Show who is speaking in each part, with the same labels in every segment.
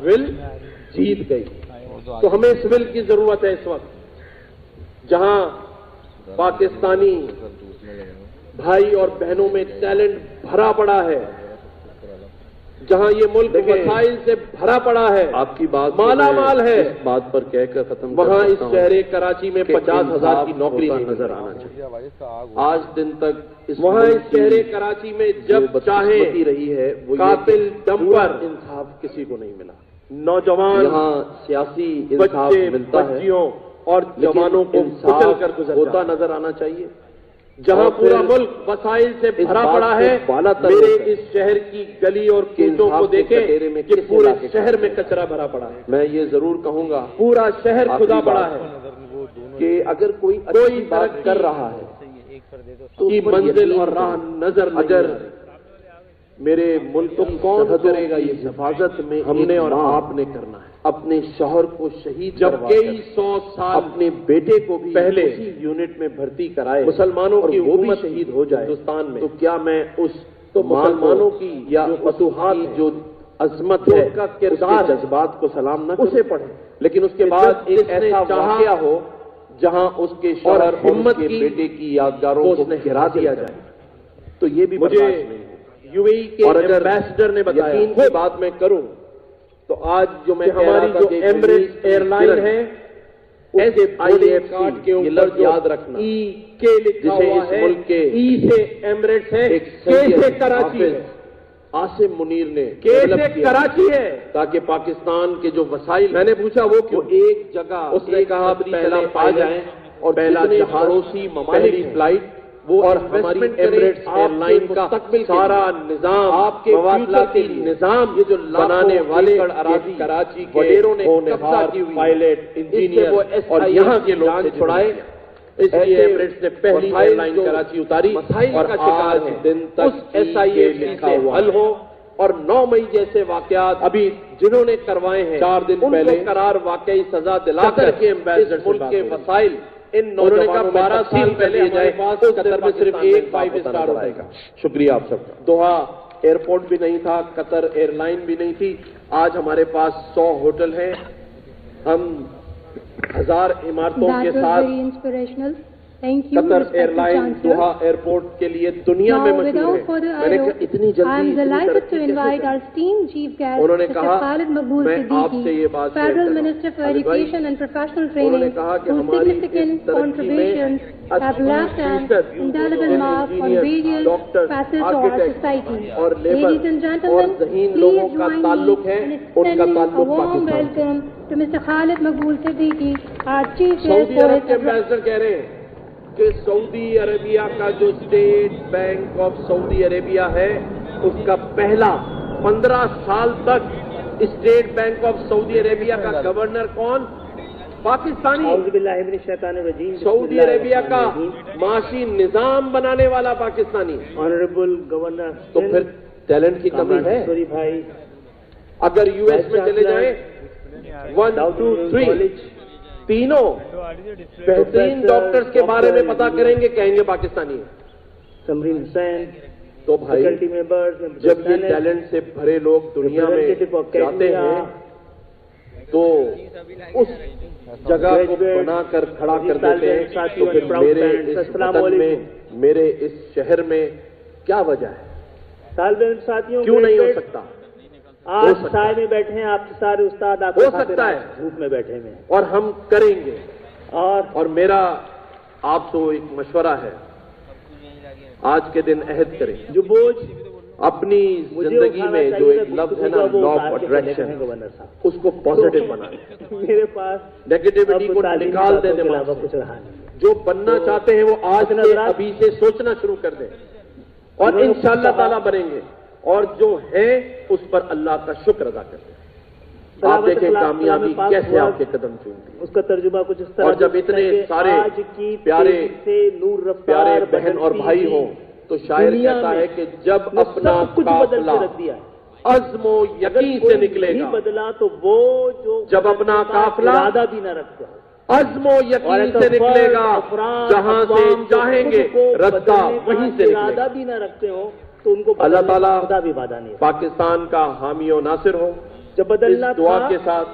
Speaker 1: ول جیت گئی. تو ہمیں اس ول کی ضرورت ہے اس وقت جہاں پاکستانی بھائی اور بہنوں میں ٹیلنٹ بھرا پڑا ہے, جہاں یہ ملک وسائل سے بھرا پڑا ہے,
Speaker 2: آپ کی بات
Speaker 1: مالا مال ہے,
Speaker 2: اس بات پر کہہ کر ختم
Speaker 1: وہاں اس شہر کراچی میں 50,000 کی نوکری نہیں نظر آنا چاہیے.
Speaker 2: آج دن تک
Speaker 1: وہاں اس شہر کراچی میں جب چاہیں
Speaker 2: رہی ہے وہ
Speaker 1: قاتل ڈمپر
Speaker 2: انصاف کسی کو نہیں ملا.
Speaker 1: نوجوان
Speaker 2: یہاں سیاسی انصاف
Speaker 1: بچے
Speaker 2: ملتا ہے,
Speaker 1: بچیوں اور جوانوں کو کچل کر گزرتا
Speaker 2: ہوتا نظر آنا چاہیے.
Speaker 1: جہاں پورا ملک وسائل سے بھرا پڑا ہے, میرے اس شہر کی گلی اور کوچوں کو دیکھیں کہ پورے شہر میں کچرا بھرا پڑا ہے.
Speaker 2: میں یہ ضرور کہوں گا
Speaker 1: پورا شہر کھدا پڑا ہے
Speaker 2: کہ اگر کوئی اچھی بات کر رہا ہے
Speaker 1: تو منزل اور راہ نظر
Speaker 2: اگر
Speaker 1: میرے ملک
Speaker 2: تو کون کرے گا یہ حفاظت میں
Speaker 1: ہم نے اور آپ نے کرنا ہے.
Speaker 2: اپنے شوہر کو شہید
Speaker 1: جب
Speaker 2: کروا
Speaker 1: کئی
Speaker 2: کر
Speaker 1: 100 سال
Speaker 2: اپنے بیٹے کو بھی
Speaker 1: پہلے
Speaker 2: اسی یونٹ میں بھرتی کرائے
Speaker 1: مسلمانوں
Speaker 2: اور
Speaker 1: کی
Speaker 2: وہ بھی
Speaker 1: حکومت
Speaker 2: شہید ہو جائے
Speaker 1: ہندوستان میں,
Speaker 2: تو کیا میں اس
Speaker 1: تو مسلمانوں کی
Speaker 2: یا
Speaker 1: جو فتوحات ہیں,
Speaker 2: جو عظمت
Speaker 1: جو
Speaker 2: ہے
Speaker 1: اس کا
Speaker 2: اس کے
Speaker 1: کردار ہے,
Speaker 2: جذبات کو سلام نہ
Speaker 1: اسے
Speaker 2: کروں؟
Speaker 1: پڑھیں.
Speaker 2: لیکن اس کے
Speaker 1: کہ
Speaker 2: بعد
Speaker 1: جب
Speaker 2: ایک
Speaker 1: جس نے
Speaker 2: ایسا
Speaker 1: چاہا
Speaker 2: واقعہ ہو جہاں اس کے شوہر اور
Speaker 1: ہمت
Speaker 2: اس کے
Speaker 1: کی
Speaker 2: بیٹے کی یادگاروں
Speaker 1: تو
Speaker 2: کو
Speaker 1: اس نے
Speaker 2: گرا دیا جائے تو یہ بھی
Speaker 1: مجھے
Speaker 2: برداشت نہیں ہے.
Speaker 1: یو اے ای کے
Speaker 2: اور اگر
Speaker 1: ایمبیسڈر نے بتایا
Speaker 2: یقین کی بات میں کروں
Speaker 1: تو آج جو میں
Speaker 2: ہماری جو
Speaker 1: ایمریٹس ایئر لائن ہے ایسے
Speaker 2: IFC
Speaker 1: کارڈ کے
Speaker 2: یہ
Speaker 1: اوپر
Speaker 2: لفظ
Speaker 1: جو
Speaker 2: یاد رکھنا
Speaker 1: ای کے لکھا
Speaker 2: جسے
Speaker 1: ہوا
Speaker 2: اس
Speaker 1: ہے,
Speaker 2: ملک کے
Speaker 1: ای سے ایمریٹس ہے,
Speaker 2: ایک
Speaker 1: کے سے
Speaker 2: سید
Speaker 1: کراچی ہے,
Speaker 2: حافظ عاصم منیر نے
Speaker 1: کے
Speaker 2: ڈیولپ
Speaker 1: سے
Speaker 2: کیا
Speaker 1: کراچی ہے.
Speaker 2: تاکہ پاکستان کے جو وسائل
Speaker 1: میں نے پوچھا وہ کیوں,
Speaker 2: ایک جگہ
Speaker 1: اس نے کہا پہلا
Speaker 2: آ جائیں اور
Speaker 1: پہلا
Speaker 2: جتنے
Speaker 1: جہاز
Speaker 2: پڑوسی ممالک
Speaker 1: پہلی
Speaker 2: ہیں
Speaker 1: فلائٹ
Speaker 2: وہ
Speaker 1: اور
Speaker 2: ہماری
Speaker 1: investment
Speaker 2: ایمریٹس
Speaker 1: کریں,
Speaker 2: ایئر لائن
Speaker 1: آپ کے
Speaker 2: کا
Speaker 1: مستقبل کے
Speaker 2: سارا
Speaker 1: لیے,
Speaker 2: نظام
Speaker 1: آپ کے
Speaker 2: مواصلاتی
Speaker 1: future کے لیے,
Speaker 2: نظام یہ جو
Speaker 1: بنانے والے
Speaker 2: ایکڑ اراضی
Speaker 1: کراچی کے
Speaker 2: وڈیروں نے
Speaker 1: ہونہار
Speaker 2: قبضہ کی ہوئی
Speaker 1: پائلٹ
Speaker 2: اس سے
Speaker 1: انجینئر
Speaker 2: وہ
Speaker 1: اور یہاں کے لوگ
Speaker 2: جان
Speaker 1: سے
Speaker 2: چھڑائے.
Speaker 1: اس لیے
Speaker 2: ایسے
Speaker 1: ایمریٹس نے پہلی
Speaker 2: مسائل
Speaker 1: ایئر لائن
Speaker 2: جو
Speaker 1: کراچی اتاری
Speaker 2: مسائل
Speaker 1: اور
Speaker 2: کا شکار
Speaker 1: آج
Speaker 2: ہیں
Speaker 1: دن تک
Speaker 2: اس SIFC
Speaker 1: لکھا
Speaker 2: سے
Speaker 1: ہوا
Speaker 2: حل
Speaker 1: ہے.
Speaker 2: ہو اور 9 مئی جیسے واقعات
Speaker 1: ابھی
Speaker 2: جنہوں نے کروائے ہیں
Speaker 1: 4 دن
Speaker 2: ان
Speaker 1: پہلے
Speaker 2: کو قرار واقعی سزا دلا
Speaker 1: قطر
Speaker 2: کر
Speaker 1: کے ایمبیسڈر
Speaker 2: اس
Speaker 1: سے
Speaker 2: ملک
Speaker 1: بات
Speaker 2: کے
Speaker 1: ہوئی.
Speaker 2: وسائل ان
Speaker 1: انہوں نے کہا
Speaker 2: نوجوانوں میں
Speaker 1: 12
Speaker 2: تقسیم
Speaker 1: سال
Speaker 2: کر
Speaker 1: پہلے
Speaker 2: لیے
Speaker 1: ہمارے
Speaker 2: جائے
Speaker 1: پاس
Speaker 2: تو
Speaker 1: قطر میں صرف
Speaker 2: پاکستان
Speaker 1: ایک 5
Speaker 2: انصاف ہوتا
Speaker 1: اسٹار
Speaker 2: نظر
Speaker 1: ہوتا
Speaker 2: آئے
Speaker 1: ہے.
Speaker 2: گا. شکریہ آپ سب کا.
Speaker 1: دوحہ ایئرپورٹ بھی نہیں تھا, قطر ایئر لائن بھی نہیں تھی. آج ہمارے پاس 100 ہوٹل ہیں, ہم 1000 عمارتوں کے ساتھ قطر ایئر لائن دوحہ ایئرپورٹ کے لیے دنیا میں مشہور ہے. میں نے کہا اتنی جلدی انہوں نے کہا میں آپ سے یہ بات
Speaker 3: Federal Minister for Education and Professional Training, whose significant contributions have left an indelible mark on various facets of our society. Ladies and gentlemen, please join me in extending a warm welcome to Mr. Khalid Maqbool Siddiqui, our Chief Guest
Speaker 1: Saudi
Speaker 3: for
Speaker 1: عرب کے
Speaker 3: his
Speaker 1: ambassador کہہ رہے ہیں کہ سعودی عربیہ کا جو state bank of Saudi Arabia ہے اس کا پہلا 15 سال تک state bank of Saudi Arabia کا گورنر کون؟ پاکستانی. سعودی عربیہ کا معاشی نظام بنانے والا پاکستانی.
Speaker 4: آنریبل گورنر
Speaker 1: تو پھر ٹیلنٹ کی کمی ہے.
Speaker 4: بھائی
Speaker 1: اگر یو ایس میں چلے جائیں 1 2 3 تینوں بہترین ڈاکٹرز کے بارے میں پتا کریں گے, کہیں گے پاکستانی ہے.
Speaker 4: سمرین حسین
Speaker 1: تو بھائی جب یہ ٹیلنٹ سے بھرے لوگ دنیا میں جاتے ہیں تو اس جگہ کو بنا کر کھڑا کر دیتے ہیں, تو پھر میرے اس وطن میں, میرے اس شہر میں کیا وجہ ہے؟
Speaker 4: طالب علم ساتھیوں
Speaker 1: کیوں نہیں ہو سکتا؟
Speaker 4: آج سائے میں بیٹھے ہیں آپ سارے استاد, آپ
Speaker 1: ہو سکتا ہے,
Speaker 4: دھوپ میں بیٹھے ہوئے ہیں
Speaker 1: اور ہم کریں گے.
Speaker 4: اور
Speaker 1: میرا آپ کو ایک مشورہ ہے, آج کے دن عہد کریں
Speaker 4: جو بوجھ
Speaker 1: اپنی زندگی میں جو ایک لفظ ہے نا لا آف اٹریکشن,
Speaker 4: گورنر صاحب
Speaker 1: اس کو پازیٹو بنائیں.
Speaker 4: میرے پاس
Speaker 1: نیگیٹیوٹی کو نکال دیں دماغ سے.
Speaker 4: کچھ رہا نہیں.
Speaker 1: جو بننا چاہتے ہیں وہ آج سے ابھی سے سوچنا شروع کر دیں اور انشاءاللہ تعالیٰ بنیں گے, اور جو ہے اس پر اللہ کا شکر ادا کریں. آپ دیکھیں کامیابی کیسے آپ کے قدم چومتی ہے.
Speaker 4: اس کا ترجمہ کچھ اس طرح
Speaker 1: اور جب اتنے سارے پیارے بہن اور بھائی ہوں تو شاعر کہتا ہے کہ جب اپنا قافلہ عزم و یقین سے نکلے گا,
Speaker 4: بدلا تو وہ جو
Speaker 1: جب اپنا قافلہ
Speaker 4: ارادہ بھی نہ رکھتا
Speaker 1: عزم و یقین سے نکلے گا, جہاں سے چاہیں گے رستہ وہیں سے نکلے
Speaker 4: ارادہ
Speaker 1: گا.
Speaker 4: بھی نہ رکھتے ہو تو ان کو
Speaker 1: اللہ تعالیٰ
Speaker 4: خدا بھی وعدہ نہیں.
Speaker 1: پاکستان کا حامی و ناصر ہو,
Speaker 4: جب بدلنا
Speaker 1: اس دعا
Speaker 4: تھا
Speaker 1: کے ساتھ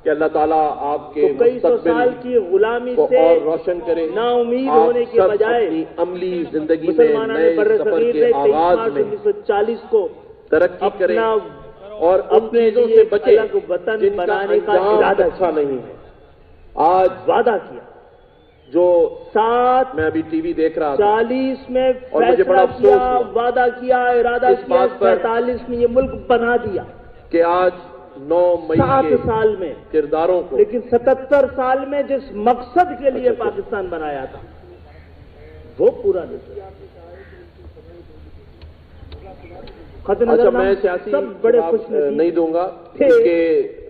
Speaker 1: کہ اللہ تعالیٰ آپ کے
Speaker 4: تو کئی سو سال کی غلامی
Speaker 1: کو
Speaker 4: سے
Speaker 1: اور روشن کرے،
Speaker 4: نا امید
Speaker 1: آپ
Speaker 4: ہونے کے
Speaker 1: سب
Speaker 4: بجائے
Speaker 1: اپنی عملی زندگی میں
Speaker 4: مسلمانوں نے
Speaker 1: نئے
Speaker 4: بر
Speaker 1: سفر
Speaker 4: صغیر
Speaker 1: کے
Speaker 4: نے 23
Speaker 1: آغاز
Speaker 4: مارچ
Speaker 1: میں
Speaker 4: 1940 کو
Speaker 1: ترقی کریں
Speaker 4: اپنا
Speaker 1: اور ان
Speaker 4: اپنے
Speaker 1: چیزوں
Speaker 4: لیے
Speaker 1: سے بچیں
Speaker 4: الگ وطن
Speaker 1: جن کا
Speaker 4: بنانے کا
Speaker 1: انجام
Speaker 4: ارادہ
Speaker 1: اچھا نہیں ہے۔ آج
Speaker 4: وعدہ کیا
Speaker 1: جو
Speaker 4: 7
Speaker 1: میں ابھی ٹی وی دیکھ رہا تھا
Speaker 4: 40 میں
Speaker 1: اور مجھے بڑا
Speaker 4: فیصلہ
Speaker 1: افسوس
Speaker 4: کیا،
Speaker 1: ہوا
Speaker 4: وعدہ کیا، ارادہ
Speaker 1: اس
Speaker 4: کیا،
Speaker 1: بات پر
Speaker 4: 47 میں یہ ملک بنا دیا،
Speaker 1: کہ آج 9 مئی
Speaker 4: 7
Speaker 1: کے
Speaker 4: سال میں،
Speaker 1: کرداروں کو
Speaker 4: لیکن 77 سال میں جس مقصد کے لیے
Speaker 1: اچھا۔
Speaker 4: پاکستان بنایا تھا وہ پورا نہیں کیا۔ خط
Speaker 1: اچھا،
Speaker 4: نظر
Speaker 1: میں سیاسی
Speaker 4: سب بڑے
Speaker 1: جواب
Speaker 4: خوش نصیب
Speaker 1: نہیں دوں گا
Speaker 4: تھے
Speaker 1: کیونکہ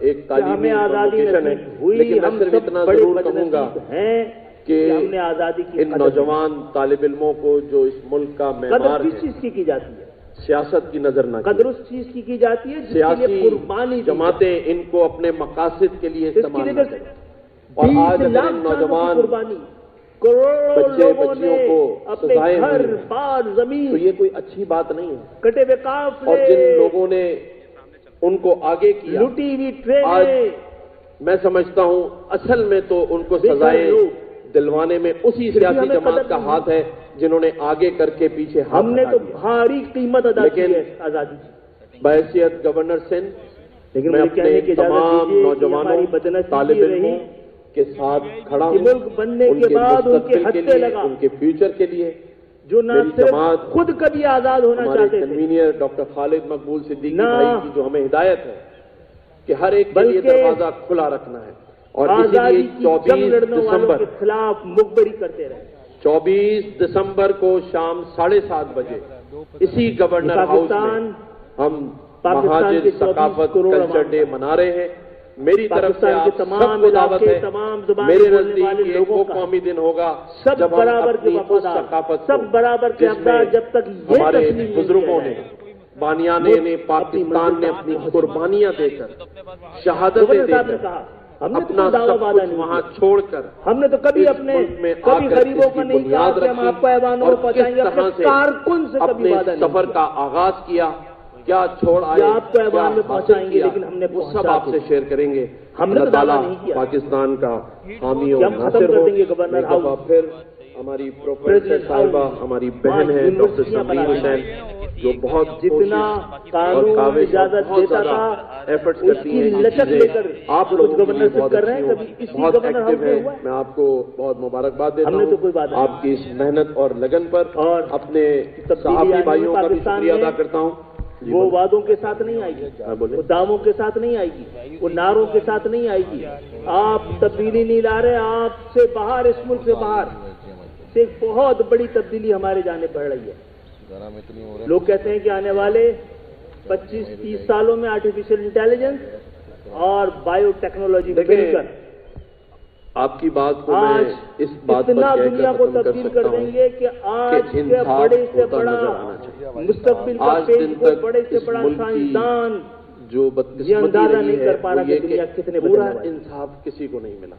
Speaker 1: ایک
Speaker 4: کہ
Speaker 1: تعلیمی
Speaker 4: ہمیں آزادی
Speaker 1: کنوکیشن ہے،
Speaker 4: نصیب ہوئی،
Speaker 1: لیکن میں
Speaker 4: ہم
Speaker 1: صرف
Speaker 4: سب
Speaker 1: اتنا
Speaker 4: بڑے
Speaker 1: ضرور
Speaker 4: بد
Speaker 1: کہوں گا
Speaker 4: نصیب ہیں
Speaker 1: کہ
Speaker 4: ہم نے آزادی کی
Speaker 1: ان نوجوان طالب علموں کو جو اس ملک کا
Speaker 4: قدر
Speaker 1: معمار
Speaker 4: کس
Speaker 1: ہے
Speaker 4: چیز کی جاتی ہے؟
Speaker 1: سیاست کی نظر نہ
Speaker 4: قدر
Speaker 1: کریں۔
Speaker 4: اس چیز کی جاتی ہے جس کے لیے
Speaker 1: سیاسی
Speaker 4: قربانی دی
Speaker 1: جماعتیں ان کو اپنے مقاصد کے لیے
Speaker 4: جائے۔ اس کے
Speaker 1: استعمال
Speaker 4: لیے
Speaker 1: نہ کریں، اور
Speaker 4: 20
Speaker 1: آج اگر
Speaker 4: لاکھ
Speaker 1: ان
Speaker 4: جانوں کی
Speaker 1: نوجوان
Speaker 4: قربانی، کروڑوں
Speaker 1: بچے
Speaker 4: لوگوں نے
Speaker 1: بچیوں کو
Speaker 4: اپنے
Speaker 1: سزائیں
Speaker 4: گھر
Speaker 1: ہوئی ہیں،
Speaker 4: بار
Speaker 1: تو
Speaker 4: زمین
Speaker 1: یہ کوئی اچھی بات نہیں ہے۔
Speaker 4: کٹے ہوئے
Speaker 1: اور
Speaker 4: قافلے،
Speaker 1: جن لوگوں نے ان کو آگے کیا،
Speaker 4: لوٹی ہوئی
Speaker 1: آج
Speaker 4: ٹرینیں،
Speaker 1: میں سمجھتا ہوں اصل میں تو ان کو
Speaker 4: بے
Speaker 1: سزائیں
Speaker 4: شک لوگ،
Speaker 1: دلوانے میں اسی
Speaker 4: پھر بھی
Speaker 1: سیاسی
Speaker 4: ہمیں
Speaker 1: جماعت
Speaker 4: قدر
Speaker 1: کا
Speaker 4: نہیں
Speaker 1: ہاتھ ہے جنہوں نے آگے کر کے پیچھے ہاتھ
Speaker 4: ہم نے
Speaker 1: ہٹا
Speaker 4: تو
Speaker 1: دیا۔
Speaker 4: بھاری قیمت ادا کی
Speaker 1: لیکن
Speaker 4: ہے آزادی کی،
Speaker 1: بحیثیت گورنر سندھ
Speaker 4: لیکن
Speaker 1: میں
Speaker 4: مجھے
Speaker 1: اپنے
Speaker 4: کہنے کی اجازت
Speaker 1: تمام
Speaker 4: دیجیے کہ
Speaker 1: نوجوانوں
Speaker 4: ہماری بدنصیبی
Speaker 1: طالب علموں
Speaker 4: رہی
Speaker 1: کے ساتھ کھڑا
Speaker 4: کہ
Speaker 1: ہوں،
Speaker 4: ملک بننے
Speaker 1: ان
Speaker 4: کے
Speaker 1: کے
Speaker 4: بعد ان کے
Speaker 1: مستقبل کے
Speaker 4: ہتھے
Speaker 1: لیے،
Speaker 4: لگا
Speaker 1: ان کے فیوچر کے لیے۔
Speaker 4: جو نہ
Speaker 1: میری
Speaker 4: صرف
Speaker 1: جماعت،
Speaker 4: خود کبھی آزاد ہونا
Speaker 1: ہمارے
Speaker 4: چاہتے تھے
Speaker 1: کنوینئر ڈاکٹر خالد مقبول صدیقی
Speaker 4: نہ
Speaker 1: بھائی کی جو ہمیں ہدایت ہے کہ ہر ایک کے لیے
Speaker 4: بلکہ
Speaker 1: دروازہ کھلا رکھنا ہے، اور اسی
Speaker 4: آزادی
Speaker 1: لیے
Speaker 4: کی جنگ
Speaker 1: 24
Speaker 4: لڑنے والوں
Speaker 1: دسمبر
Speaker 4: کے خلاف مخبری کرتے رہے۔
Speaker 1: 24 دسمبر کو شام 7:30 بجے اسی گورنر ہاؤس میں ہم
Speaker 4: پاکستان کے
Speaker 1: مہاجر
Speaker 4: 24
Speaker 1: ثقافت
Speaker 4: کروڑ
Speaker 1: کلچر
Speaker 4: عوام
Speaker 1: ڈے منا رہے ہیں۔ میری طرف سے
Speaker 4: پاکستان کے
Speaker 1: آپ
Speaker 4: تمام
Speaker 1: سب کو دعوت
Speaker 4: علاقے،
Speaker 1: ہے،
Speaker 4: تمام زبانیں
Speaker 1: میرے
Speaker 4: بولنے
Speaker 1: نزدیک
Speaker 4: والے
Speaker 1: یہ
Speaker 4: لوگوں
Speaker 1: وہ
Speaker 4: کا
Speaker 1: قومی دن ہوگا
Speaker 4: سب
Speaker 1: جب ہم
Speaker 4: برابر کے
Speaker 1: اپنی اس
Speaker 4: وفادار،
Speaker 1: ثقافت کو،
Speaker 4: سب برابر کے
Speaker 1: جس میں
Speaker 4: حقدار، جب تک یہ
Speaker 1: ہمارے
Speaker 4: تسلیم نہیں
Speaker 1: بزرگوں
Speaker 4: کیا
Speaker 1: نے،
Speaker 4: جائے۔
Speaker 1: بانیانے نے، پاکستان نے اپنی قربانیاں دے کر، شہادتیں
Speaker 4: گورنر
Speaker 1: دے
Speaker 4: صاحب نے
Speaker 1: کر،
Speaker 4: کہا ہم نے تو
Speaker 1: اپنا
Speaker 4: کوئی دعویٰ
Speaker 1: سب
Speaker 4: وعدہ
Speaker 1: کچھ
Speaker 4: نہیں
Speaker 1: وہاں
Speaker 4: کیا،
Speaker 1: چھوڑ کر
Speaker 4: ہم نے تو کبھی
Speaker 1: اس
Speaker 4: اپنے
Speaker 1: ملک میں آ
Speaker 4: کبھی
Speaker 1: کر
Speaker 4: غریبوں
Speaker 1: اس
Speaker 4: کو
Speaker 1: کی
Speaker 4: نہیں کہا
Speaker 1: بنیاد
Speaker 4: کہ ہم
Speaker 1: رکھی،
Speaker 4: آپ کو ایوانوں
Speaker 1: اور
Speaker 4: میں پہنچائیں گے،
Speaker 1: کس
Speaker 4: اپنے
Speaker 1: طرح سے
Speaker 4: کارکن سے کبھی
Speaker 1: اپنے
Speaker 4: وعدہ نہیں
Speaker 1: سفر
Speaker 4: کیا۔
Speaker 1: کا آغاز کیا، کیا چھوڑ آئے،
Speaker 4: یہ آپ کو ایوان
Speaker 1: کیا
Speaker 4: میں پہنچائیں
Speaker 1: حاصل
Speaker 4: گے،
Speaker 1: کیا،
Speaker 4: لیکن ہم نے
Speaker 1: وہ سب
Speaker 4: پہنچا
Speaker 1: آپ سے
Speaker 4: دیا۔
Speaker 1: شیئر کریں گے۔
Speaker 4: ہم نے تو
Speaker 1: اللہ
Speaker 4: دعویٰ
Speaker 1: تعالیٰ
Speaker 4: نہیں کیا
Speaker 1: پاکستان کا حامی اور
Speaker 4: کہ ہم ختم
Speaker 1: ناصر
Speaker 4: کر
Speaker 1: ہو۔
Speaker 4: دیں گے گورنر
Speaker 1: ایک دفعہ
Speaker 4: ہاؤس،
Speaker 1: پھر ہماری پروفیسر
Speaker 4: پریزیڈنٹ
Speaker 1: صاحبہ،
Speaker 4: ہاؤس،
Speaker 1: ہماری بہن ہے
Speaker 4: یونیورسٹیاں
Speaker 1: ڈاکٹر
Speaker 4: بنا
Speaker 1: سمیر
Speaker 4: رہی
Speaker 1: حسین، جو بہت
Speaker 4: جتنا
Speaker 1: کوشش
Speaker 4: قانون
Speaker 1: اور کاوش اور
Speaker 4: اجازت
Speaker 1: بہت
Speaker 4: دیتا
Speaker 1: زیادہ
Speaker 4: تھا
Speaker 1: ایفرٹس
Speaker 4: اس
Speaker 1: کرتی
Speaker 4: کی
Speaker 1: ہیں کہ
Speaker 4: لچک
Speaker 1: چیزیں
Speaker 4: لے کر
Speaker 1: آپ
Speaker 4: کچھ
Speaker 1: لوگوں کے
Speaker 4: گورنر
Speaker 1: لیے
Speaker 4: صرف
Speaker 1: بہت
Speaker 4: کر رہے
Speaker 1: اچھی
Speaker 4: ہیں،
Speaker 1: ہوں،
Speaker 4: کبھی اسی
Speaker 1: بہت
Speaker 4: گورنر
Speaker 1: ایکٹیو
Speaker 4: ہاؤس میں
Speaker 1: ہیں۔
Speaker 4: ہوا ہے۔
Speaker 1: میں آپ کو بہت مبارکباد دیتا
Speaker 4: ہم نے تو کوئی
Speaker 1: ہوں
Speaker 4: بات نہیں
Speaker 1: آپ کی اس محنت اور لگن پر،
Speaker 4: اور
Speaker 1: اپنے
Speaker 4: تبدیلی
Speaker 1: صحافی
Speaker 4: آنے
Speaker 1: بھائیوں کا بھی
Speaker 4: پاکستان
Speaker 1: شکریہ
Speaker 4: میں
Speaker 1: ادا کرتا ہوں۔ جی
Speaker 4: وہ
Speaker 1: بولیے۔
Speaker 4: وعدوں کے ساتھ نہیں آئے گی،
Speaker 1: ہاں بولے۔
Speaker 4: وہ دعووں کے ساتھ نہیں آئے گی، وہ نعروں کے ساتھ نہیں آئے گی۔ آپ تبدیلی نہیں لا رہے، آپ سے باہر، اس ملک سے باہر سے ایک بہت بڑی تبدیلی ہمارے جانے بڑھ رہی ہے۔ لوگ کہتے ہیں کہ آنے والے 25-30 سالوں میں آرٹیفیشل انٹیلیجنس اور بایو ٹیکنالوجی مل کر
Speaker 1: آپ کی بات کو
Speaker 4: آج
Speaker 1: میں اس بات پر
Speaker 4: اتنا
Speaker 1: کہہ
Speaker 4: دنیا
Speaker 1: کر
Speaker 4: کو
Speaker 1: ختم کر
Speaker 4: تبدیل
Speaker 1: سکتا
Speaker 4: کر دیں
Speaker 1: ہوں
Speaker 4: گے کہ آج
Speaker 1: کہ
Speaker 4: کے
Speaker 1: انصاف
Speaker 4: بڑے سے
Speaker 1: ہوتا
Speaker 4: بڑا
Speaker 1: نظر آنا چاہیے۔
Speaker 4: مستقبل کا
Speaker 1: آج
Speaker 4: پیش
Speaker 1: دن
Speaker 4: کو
Speaker 1: تک
Speaker 4: بڑے سے
Speaker 1: اس
Speaker 4: بڑا
Speaker 1: ملک کی
Speaker 4: سائنسدان
Speaker 1: جو
Speaker 4: یہ
Speaker 1: بدقسمتی
Speaker 4: اندازہ
Speaker 1: رہی
Speaker 4: نہیں
Speaker 1: ہے
Speaker 4: کر پا رہا
Speaker 1: وہ
Speaker 4: کہ
Speaker 1: یہ
Speaker 4: دنیا
Speaker 1: کہ
Speaker 4: کتنے
Speaker 1: پورا
Speaker 4: بدلنے والی ہے۔
Speaker 1: انصاف کسی کو نہیں ملا۔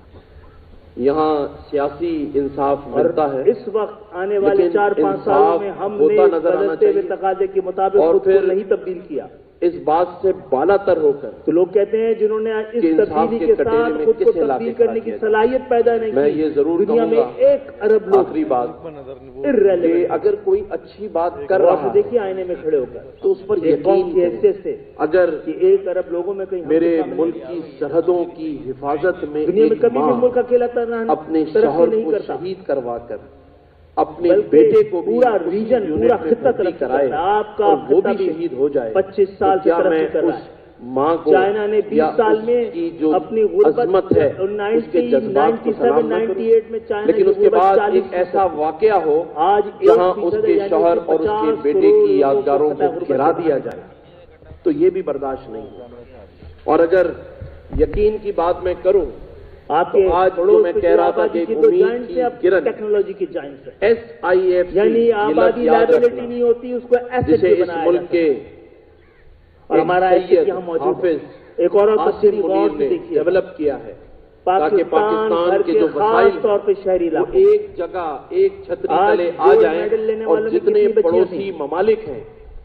Speaker 1: یہاں سیاسی انصاف
Speaker 4: اور
Speaker 1: ملتا ہے،
Speaker 4: اس وقت آنے والے
Speaker 1: لیکن
Speaker 4: 4-5 سالوں میں ہم
Speaker 1: ہوتا
Speaker 4: نے
Speaker 1: نظر آنا
Speaker 4: بدلتے ہوئے
Speaker 1: چاہیے۔
Speaker 4: تقاضے کے مطابق
Speaker 1: اور
Speaker 4: خود کو
Speaker 1: پھر
Speaker 4: نہیں تبدیل کیا۔
Speaker 1: اس بات سے بالا تر ہو کر
Speaker 4: تو لوگ کہتے ہیں جنہوں نے اس
Speaker 1: کہ انصاف
Speaker 4: تبدیلی
Speaker 1: کے
Speaker 4: کے
Speaker 1: کٹیرے
Speaker 4: ساتھ
Speaker 1: میں
Speaker 4: خود کو
Speaker 1: کسے لا کے
Speaker 4: تبدیل
Speaker 1: کھڑا
Speaker 4: کرنے کی
Speaker 1: کیا
Speaker 4: صلاحیت پیدا نہیں
Speaker 1: میں
Speaker 4: کی،
Speaker 1: یہ ضرور
Speaker 4: دنیا
Speaker 1: کہوں
Speaker 4: میں
Speaker 1: گا،
Speaker 4: 1 ارب لوگ
Speaker 1: آخری بات کہ
Speaker 4: irrelevant
Speaker 1: اگر کوئی اچھی بات کر
Speaker 4: اور
Speaker 1: رہا ہے
Speaker 4: دیکھیے آئینے میں کھڑے ہو کر
Speaker 1: تو اس پر
Speaker 4: ایک قوم
Speaker 1: یقین
Speaker 4: کی
Speaker 1: کریں۔
Speaker 4: حیثیت سے
Speaker 1: اگر
Speaker 4: کہ 1 ارب لوگوں میں کہیں ہم
Speaker 1: میرے
Speaker 4: سے شامل
Speaker 1: ملک
Speaker 4: نہیں۔
Speaker 1: کی سرحدوں کی حفاظت میں
Speaker 4: دنیا میں
Speaker 1: ایک
Speaker 4: کبھی بھی
Speaker 1: ماں
Speaker 4: ملک اکیلا
Speaker 1: اپنے
Speaker 4: ترقی
Speaker 1: شوہر
Speaker 4: نہیں
Speaker 1: کو
Speaker 4: کرتا،
Speaker 1: شہید کروا کر اپنے
Speaker 4: بلکہ
Speaker 1: بیٹے کو بھی
Speaker 4: پورا
Speaker 1: اسی
Speaker 4: ریجن،
Speaker 1: یونٹ
Speaker 4: پورا
Speaker 1: میں
Speaker 4: خطہ
Speaker 1: بھرتی
Speaker 4: ترقی
Speaker 1: کرائے
Speaker 4: کرتا ہے۔ آپ کا
Speaker 1: اور وہ
Speaker 4: خطہ
Speaker 1: بھی
Speaker 4: بھی
Speaker 1: شہید ہو جائے
Speaker 4: 25 سال
Speaker 1: تو کیا
Speaker 4: سے ترقی
Speaker 1: میں
Speaker 4: کر رہا
Speaker 1: اس
Speaker 4: ہے۔
Speaker 1: ماں کو
Speaker 4: چائنا نے 20
Speaker 1: یا
Speaker 4: سال
Speaker 1: اس
Speaker 4: میں
Speaker 1: کی جو
Speaker 4: اپنی غربت
Speaker 1: عظمت ہے اس کے جذبات کو سلام نہ کروں،
Speaker 4: 97-98 میں چائنا
Speaker 1: لیکن
Speaker 4: کی
Speaker 1: اس کے
Speaker 4: غربت
Speaker 1: بعد
Speaker 4: 40%
Speaker 1: ایک ایسا واقعہ ہو
Speaker 4: آج
Speaker 1: جہاں
Speaker 4: 1%
Speaker 1: اس کے
Speaker 4: یعنی
Speaker 1: شوہر
Speaker 4: کہ
Speaker 1: اور اس کے
Speaker 4: 50
Speaker 1: بیٹے
Speaker 4: کروڑ
Speaker 1: کی یادگاروں
Speaker 4: لوگوں
Speaker 1: کو
Speaker 4: کو
Speaker 1: گرا
Speaker 4: خطہ
Speaker 1: دیا جائے تو یہ بھی برداشت نہیں ہے۔ اور اگر یقین کی بات میں کروں
Speaker 4: آپ
Speaker 1: تو
Speaker 4: کے
Speaker 1: آج جو میں کہہ رہا تھا کہ
Speaker 4: کی
Speaker 1: ایک
Speaker 4: تو
Speaker 1: امید
Speaker 4: جائنٹ
Speaker 1: کی
Speaker 4: سے اب
Speaker 1: کرن
Speaker 4: ٹیکنالوجی کی جائنٹ سے
Speaker 1: SIFC
Speaker 4: یعنی
Speaker 1: یہ
Speaker 4: آبادی
Speaker 1: لفظ یاد
Speaker 4: لائبلٹی
Speaker 1: رکھنا،
Speaker 4: نہیں ہوتی، اس کو ایسٹ
Speaker 1: جسے اس
Speaker 4: بنایا
Speaker 1: ملک
Speaker 4: جاتا
Speaker 1: کے
Speaker 4: ہے۔ اور ہمارا
Speaker 1: ایک
Speaker 4: ایسٹ
Speaker 1: سید
Speaker 4: یہاں موجود ہے۔
Speaker 1: حافظ
Speaker 4: ایک اور
Speaker 1: عاصم
Speaker 4: تفصیلی غور
Speaker 1: منیر
Speaker 4: سے
Speaker 1: نے
Speaker 4: دیکھیے،
Speaker 1: ڈیولپ کیا ہے تاکہ
Speaker 4: پاکستان
Speaker 1: پاکستان کے
Speaker 4: کے
Speaker 1: جو
Speaker 4: خاص
Speaker 1: وسائل
Speaker 4: طور پہ شہری
Speaker 1: وہ
Speaker 4: علاقوں
Speaker 1: ایک جگہ ایک چھتری
Speaker 4: آج
Speaker 1: تلے آ
Speaker 4: گولڈ
Speaker 1: جائیں
Speaker 4: میڈل لینے
Speaker 1: اور
Speaker 4: والوں میں
Speaker 1: جتنے
Speaker 4: کتنی بچیاں
Speaker 1: پڑوسی
Speaker 4: تھیں؟
Speaker 1: ممالک ہیں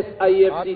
Speaker 1: SIFC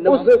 Speaker 4: 90%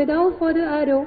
Speaker 3: without further ado,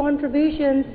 Speaker 3: contributions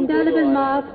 Speaker 3: indelible mark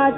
Speaker 3: our